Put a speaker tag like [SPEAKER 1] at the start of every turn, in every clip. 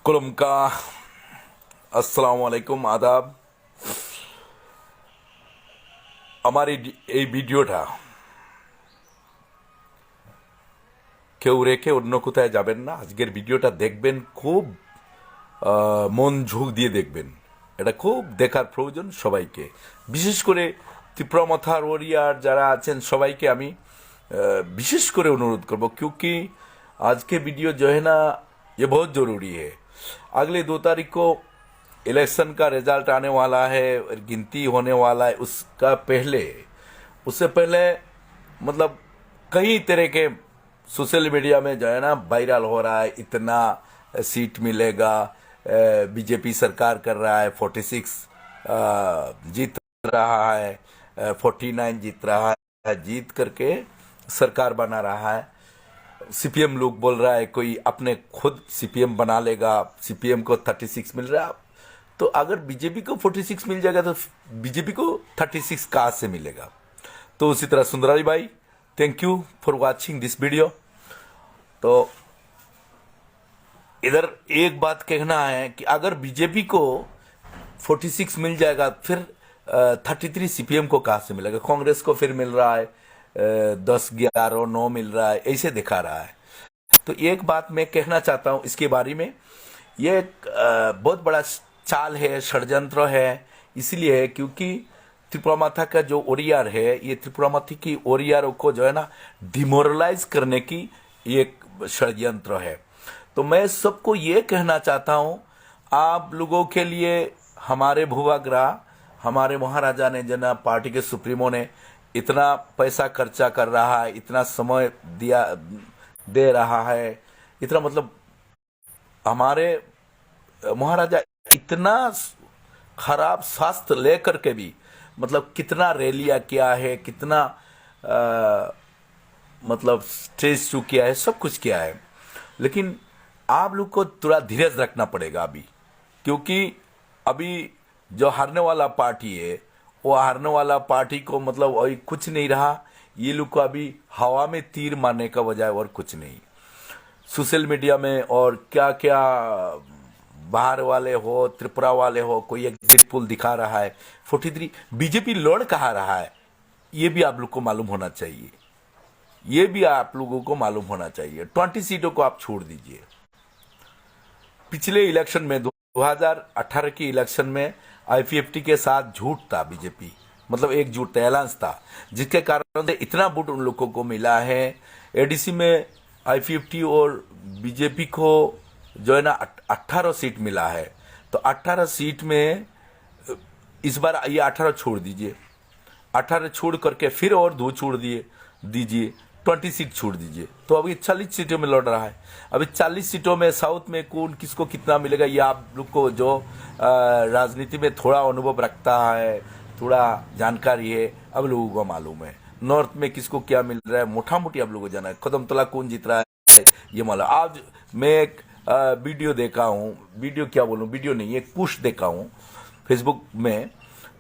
[SPEAKER 1] खुलुमका আসসালামু আলাইকুম আদাব। আমার এই ভিডিওটা কেউ রেখে অন্য কোথায় যাবেন না। আজকের ভিডিওটা দেখবেন, খুব মন ঝোঁক দিয়ে দেখবেন। এটা খুব দেখার প্রয়োজন সবাইকে, বিশেষ করে ত্রিপুরা মাথার ওরিয়ার যারা আছেন সবাইকে আমি विशेष করে अनुरोध करब, क्योंकि आज के वीडियो जो है ना ये बहुत ज़रूरी है। अगले 2 तारीख को इलेक्शन का रिजल्ट आने वाला है और गिनती होने वाला है। उससे पहले मतलब कई तरह के सोशल मीडिया में जो है ना वायरल हो रहा है, इतना सीट मिलेगा, बीजेपी सरकार कर रहा है, 46 जीत रहा है, 49 जीत रहा है, जीत करके सरकार बना रहा है। सीपीएम लोग बोल रहा है कोई अपने खुद सीपीएम बना लेगा, सीपीएम को 36 मिल रहा है। तो अगर बीजेपी को 46 मिल जाएगा तो बीजेपी को 36 कहाँ से मिलेगा। तो उसी तरह सुंदरारी भाई, thank you for watching this video. तो इधर एक बात कहना है कि अगर बीजेपी को 46 मिल जाएगा फिर 33 सीपीएम को कहाँ से मिलेगा। कांग्रेस को फिर मिल रहा है 10, 11, 9 मिल रहा है, ऐसे दिखा रहा है। तो एक बात मैं कहना चाहता हूँ इसके बारे में, ये एक बहुत बड़ा चाल है, षड्यंत्र है। इसलिए क्योंकि त्रिपुरा माथा का जो ओरियार है, ये त्रिपुरा माथी की ओरियारों को जो है ना डिमोरलाइज करने की एक षड्यंत्र है। तो मैं सबको ये कहना चाहता हूँ, आप लोगों के लिए हमारे भूवाग्रह, हमारे महाराजा ने जना पार्टी के सुप्रीमो ने इतना पैसा खर्चा कर रहा है, इतना समय दे रहा है, इतना मतलब हमारे महाराजा इतना खराब स्वास्थ्य लेकर के भी मतलब कितना रैलियां किया है, कितना मतलब स्टेज शो किया है, सब कुछ किया है। लेकिन आप लोग को थोड़ा धीरज रखना पड़ेगा अभी, क्योंकि अभी जो हारने वाला पार्टी है वो हारने वाला पार्टी को मतलब अभी कुछ नहीं रहा। ये लोग को अभी हवा में तीर मारने का बजाय और कुछ नहीं। सोशल मीडिया में और क्या क्या बाहर वाले हो, त्रिपुरा वाले हो, कोई एग्जिट पोल दिखा रहा है 43 बीजेपी लड़ कहा रहा है, ये भी आप लोग को मालूम होना चाहिए। ये भी आप लोगों को मालूम होना चाहिए। 20 सीटों को आप छोड़ दीजिए। पिछले इलेक्शन में 2018 की इलेक्शन में आईपीएफटी के साथ झूठ था बीजेपी, मतलब एक झूठ था, ऐलान था, जिसके कारण से इतना वोट उन लोगों को मिला है। एडीसी में आईपीएफटी और बीजेपी को जो है ना 18 सीट मिला है। तो 18 सीट में इस बार ये 18 छोड़ दीजिए, 18 छोड़ करके फिर और 2 छोड़ दीजिए 20 सीट छोड़ दीजिए, तो अभी 40 सीटों में लड़ रहा है। अभी 40 सीटों में साउथ में कौन किसको कितना मिलेगा, ये आप लोग को जो राजनीति में थोड़ा अनुभव रखता है, थोड़ा जानकारी है, अब लोगों को मालूम है। नॉर्थ में किसको क्या मिल रहा है मोटा मोटी आप लोगों को जाना है। कदमतला कौन जीत रहा है ये मालूम। आज मैं एक वीडियो देखा हूँ, वीडियो क्या बोलूँ, वीडियो नहीं, एक पुश देखा हूँ फेसबुक में।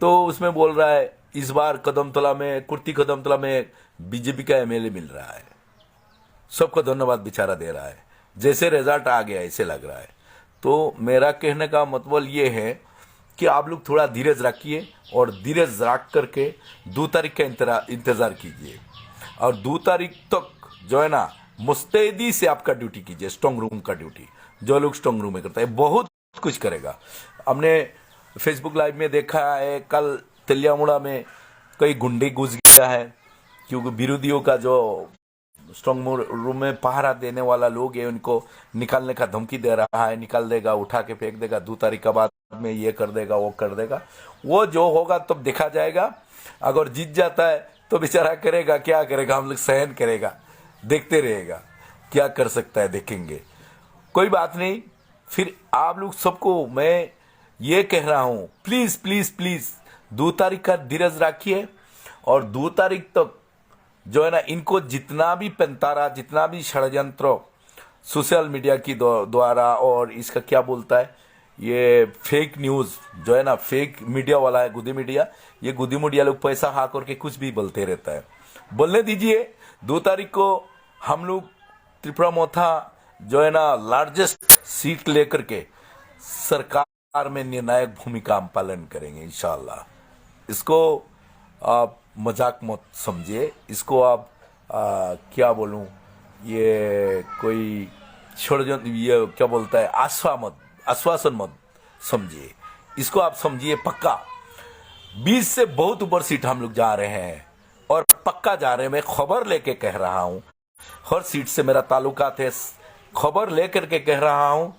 [SPEAKER 1] तो उसमें बोल रहा है इस बार कदमतला में, कुर्ती कदमतला में बीजेपी का एमएलए मिल रहा है। सबको धन्यवाद बेचारा दे रहा है, जैसे रिजल्ट आ गया ऐसे लग रहा है। तो मेरा कहने का मतलब ये है कि आप लोग थोड़ा धीरज रखिए और धीरज रख करके 2 तारीख का इंतजार कीजिए। और 2 तारीख तक जो है ना मुस्तैदी से आपका ड्यूटी कीजिए, स्ट्रांग रूम का ड्यूटी। जो लोग स्ट्रांग रूम में करता है बहुत कुछ करेगा। हमने फेसबुक लाइव में देखा है, कल तेलियामुड़ा में कई गुंडे घुस गया है, क्योंकि विरोधियों का जो स्ट्रांग रूम में पहरा देने वाला लोग है उनको निकालने का धमकी दे रहा है, निकाल देगा, उठा के फेंक देगा, 2 तारीख के बाद में ये कर देगा, वो कर देगा। वो जो होगा तब देखा जाएगा। अगर जीत जाता है तो बेचारा करेगा, क्या करेगा, हम लोग सहन करेगा, देखते रहेगा, क्या कर सकता है देखेंगे, कोई बात नहीं। फिर आप लोग सबको मैं ये कह रहा हूं, प्लीज प्लीज प्लीज 2 तारीख का धीरज रखिए। और 2 तारीख तक जो है ना इनको जितना भी पंतारा, जितना भी षड्यंत्र सोशल मीडिया की द्वारा और इसका क्या बोलता है ये फेक न्यूज़ जो है ना, फेक मीडिया वाला है गुदी मीडिया, ये गुदी मीडिया लोग पैसा खा करके कुछ भी बोलते रहता है। बोलने दीजिए। 2 तारीख को हम लोग त्रिपुरा माथा जो है ना लार्जेस्ट सीट लेकर के सरकार में निर्णायक भूमिका हम पालन करेंगे इंशाल्लाह। इसको आप मजाक मत समझिए, इसको आप क्या बोलूं, ये कोई षड्यंत्र, ये क्या बोलता है, आश्वासन मत समझिए, इसको आप समझिए पक्का। 20 से बहुत ऊपर सीट हम लोग जा रहे हैं और पक्का जा रहे हैं। मैं खबर लेके कह रहा हूं, हर सीट से मेरा ताल्लुकात है, खबर लेकर के कह रहा हूं।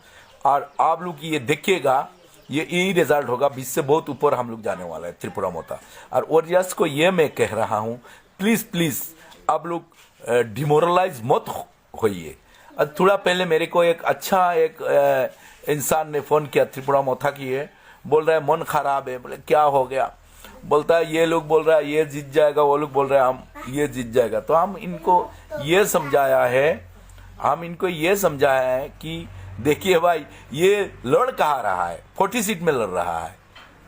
[SPEAKER 1] और आप लोग ये देखिएगा, ये यही रिजल्ट होगा, 20 से बहुत ऊपर हम लोग जाने वाला है त्रिपुरा मोता। और ओरियस को ये मैं कह रहा हूं, प्लीज प्लीज आप लोग डिमोरलाइज मत होइए। थोड़ा पहले मेरे को एक इंसान ने फोन किया, त्रिपुरा मोथा की है, बोल रहा है मन खराब है। बोले क्या हो गया? बोलता है ये लोग बोल रहा है ये जीत जाएगा, वो लोग बोल रहे हैं हम ये जीत जाएगा। तो हम इनको ये समझाया है कि देखिए भाई, ये लड़ कहाँ रहा है, 40 सीट में लड़ रहा है।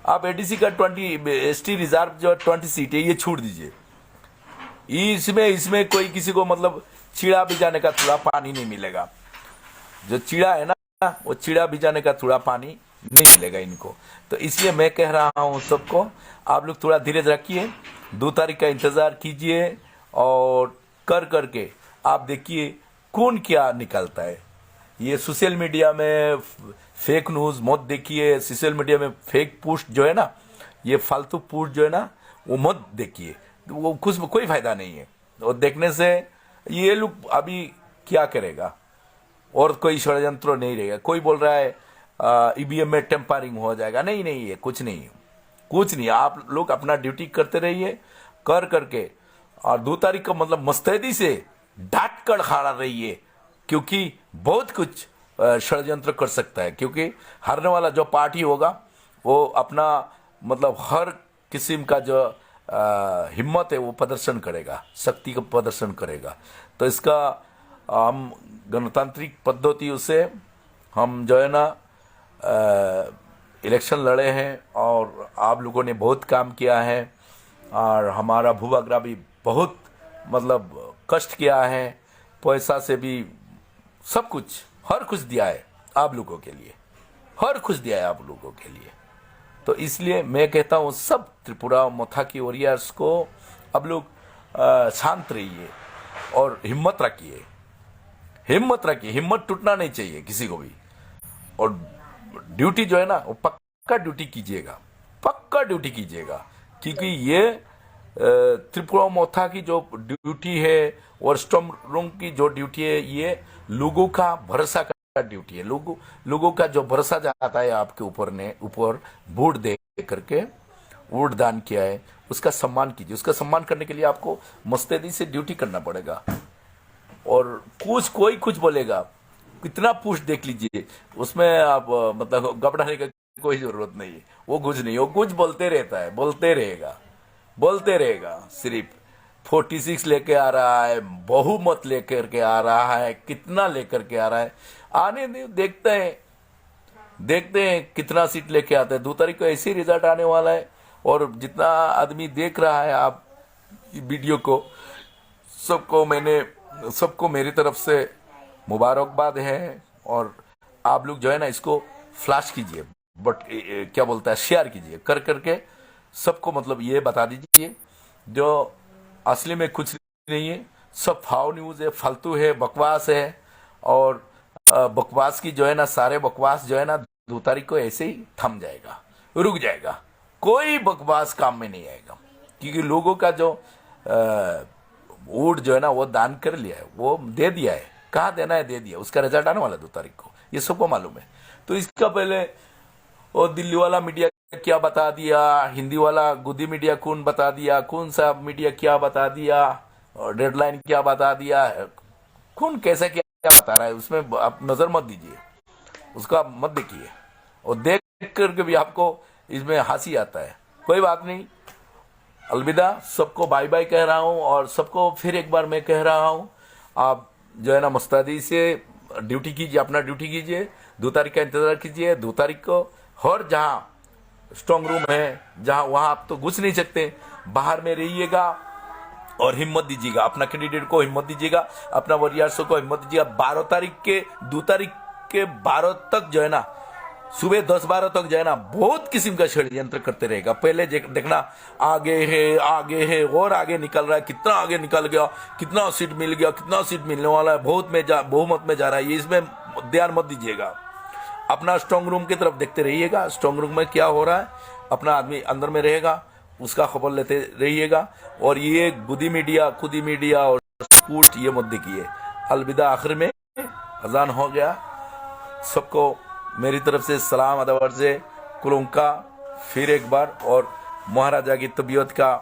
[SPEAKER 1] आप एडीसी का 20 एसटी रिजर्व जो 20 सीट है ये छोड़ दीजिए। इसमें कोई किसी को मतलब चिड़ा भिजाने का थोड़ा पानी नहीं मिलेगा। जो चिड़ा है ना, वो चिड़ा भिजाने का थोड़ा पानी नहीं मिलेगा इनको। तो इसलिए मैं कह रहा हूं सबको, आप लोग थोड़ा धीरज रखिए, 2 तारीख का इंतजार कीजिए और करके आप देखिए कौन क्या निकलता है। ये सोशल मीडिया में फेक न्यूज मत देखिए, सोशल मीडिया में फेक पोस्ट जो है ना, ये फालतू पोस्ट जो है ना, वो मत देखिए, वो कुछ कोई फायदा नहीं है। और देखने से ये लोग अभी क्या करेगा, और कोई षड्यंत्र नहीं रहेगा। कोई बोल रहा है ईवीएम में टेम्परिंग हो जाएगा, नहीं है, कुछ नहीं। आप लोग अपना ड्यूटी करते रहिए, करके और 2 तारीख का मतलब मुस्तैदी से डांट कर खड़ा रहिए, क्योंकि बहुत कुछ षड्यंत्र कर सकता है। क्योंकि हारने वाला जो पार्टी होगा वो अपना मतलब हर किस्म का जो हिम्मत है वो प्रदर्शन करेगा, शक्ति का प्रदर्शन करेगा। तो इसका हम गणतांत्रिक पद्धतियों से हम जो है ना इलेक्शन लड़े हैं और आप लोगों ने बहुत काम किया है और हमारा भूभाग्रा भी बहुत मतलब कष्ट किया है, पैसा से भी सब कुछ, हर कुछ दिया है आप लोगों के लिए, हर कुछ दिया है आप लोगों के लिए। तो इसलिए मैं कहता हूँ सब त्रिपुरा मोथा की वॉरियर्स को अब लोग शांत रहिए और हिम्मत रखिए, हिम्मत टूटना नहीं चाहिए किसी को भी। और ड्यूटी जो है ना वो पक्का ड्यूटी कीजिएगा, क्योंकि ये त्रिपुरा मोथा की जो ड्यूटी है और स्ट्रॉन्ग रूम की जो ड्यूटी है, ये लोगों का भरोसा का ड्यूटी है। लोगों का जो भरोसा जाता है आपके ऊपर वोट दे करके, वोट दान किया है, उसका सम्मान कीजिए। उसका सम्मान करने के लिए आपको मुस्तैदी से ड्यूटी करना पड़ेगा। और कोई कुछ बोलेगा, कितना पुश देख लीजिए, उसमें आप मतलब घबराने का कोई जरूरत नहीं है। वो कुछ बोलते रहता है, बोलते रहेगा। सिर्फ 46 लेके आ रहा है, बहुमत लेकर के आ रहा है, कितना लेकर के आ रहा है, आने दे, देखते हैं कितना सीट लेके आता है। 2 तारीख को ऐसे रिजल्ट आने वाला है। और जितना आदमी देख रहा है आप वीडियो को, सबको मेरी तरफ से मुबारकबाद है। और आप लोग जो है ना इसको फ्लैश कीजिए, क्या बोलता है, शेयर कीजिए, करके सबको मतलब ये बता दीजिए जो असली में कुछ नहीं है, सब फाउ न्यूज है, फालतू है, बकवास है। और बकवास की जो है ना, सारे बकवास जो है ना 2 तारीख को ऐसे ही थम जाएगा, रुक जाएगा, कोई बकवास काम में नहीं आएगा। क्योंकि लोगों का जो वोट जो है ना वो दान कर लिया है, वो दे दिया है, कहाँ देना है दे दिया, उसका रिजल्ट आने वाला 2 तारीख को, ये सबको मालूम है। तो इसका पहले वो दिल्ली वाला मीडिया क्या बता दिया, हिंदी वाला गुदी मीडिया कौन बता दिया, कौन सा मीडिया क्या बता दिया, और डेडलाइन क्या बता दिया, कौन कैसे क्या बता रहा है, उसमें आप नजर मत दीजिए, उसका मत देखिए। और देख करके भी आपको इसमें हंसी आता है। कोई बात नहीं, अलविदा, सबको बाय बाय कह रहा हूं। और सबको फिर एक बार मैं कह रहा हूं, आप जो है ना मुस्तैदी से ड्यूटी कीजिए, अपना ड्यूटी कीजिए, 2 तारीख का इंतजार कीजिए। 2 तारीख को हर जहां स्ट्रांग रूम है, जहां वहां आप तो घुस नहीं सकते, बाहर में रहिएगा और हिम्मत दीजिएगा, अपना कैंडिडेट को हिम्मत दीजिएगा, अपना वॉरियर्स को हिम्मत दीजिएगा। 2 तारीख के 12 तक जो है ना सुबह 10-12 तक जो है ना बहुत किस्म का षड्यंत्र करते रहेगा। पहले देखना आगे है और आगे निकल रहा है, कितना आगे निकल गया, कितना सीट मिल गया, कितना सीट मिलने वाला है, बहुमत में जा रहा है, ये इसमें ध्यान मत दीजिएगा। अपना स्ट्रांग रूम की तरफ देखते रहिएगा, स्ट्रांग रूम में क्या हो रहा है, अपना आदमी अंदर में रहेगा, उसका खबर लेते रहिएगा। और ये खुदी मीडिया और कूट ये मत देखिए। अलविदा। आखिर में अजान हो गया। सबको मेरी तरफ से सलाम अदब अर्ज़े कुलुंका फिर एक बार, और महाराजा की तबीयत का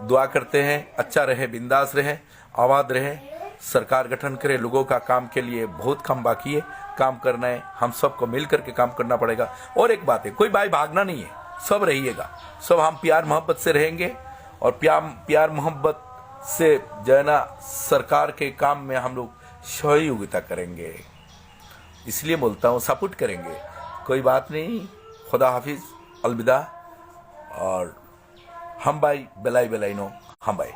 [SPEAKER 1] दुआ करते हैं, अच्छा रहे, बिंदास रहे, आबाद रहे, सरकार गठन करे, लोगों का काम के लिए बहुत काम बाकी है, काम करना है, हम सबको मिल करके काम करना पड़ेगा। और एक बात है, कोई भाई भागना नहीं है, सब रहिएगा, सब हम प्यार मोहब्बत से रहेंगे, और प्यार मोहब्बत से जो है ना सरकार के काम में हम लोग सहयोगिता करेंगे। इसलिए बोलता हूँ सपोर्ट करेंगे, कोई बात नहीं। खुदा हाफिज, अलविदा। और हम भाई बेलाई नो हम भाई।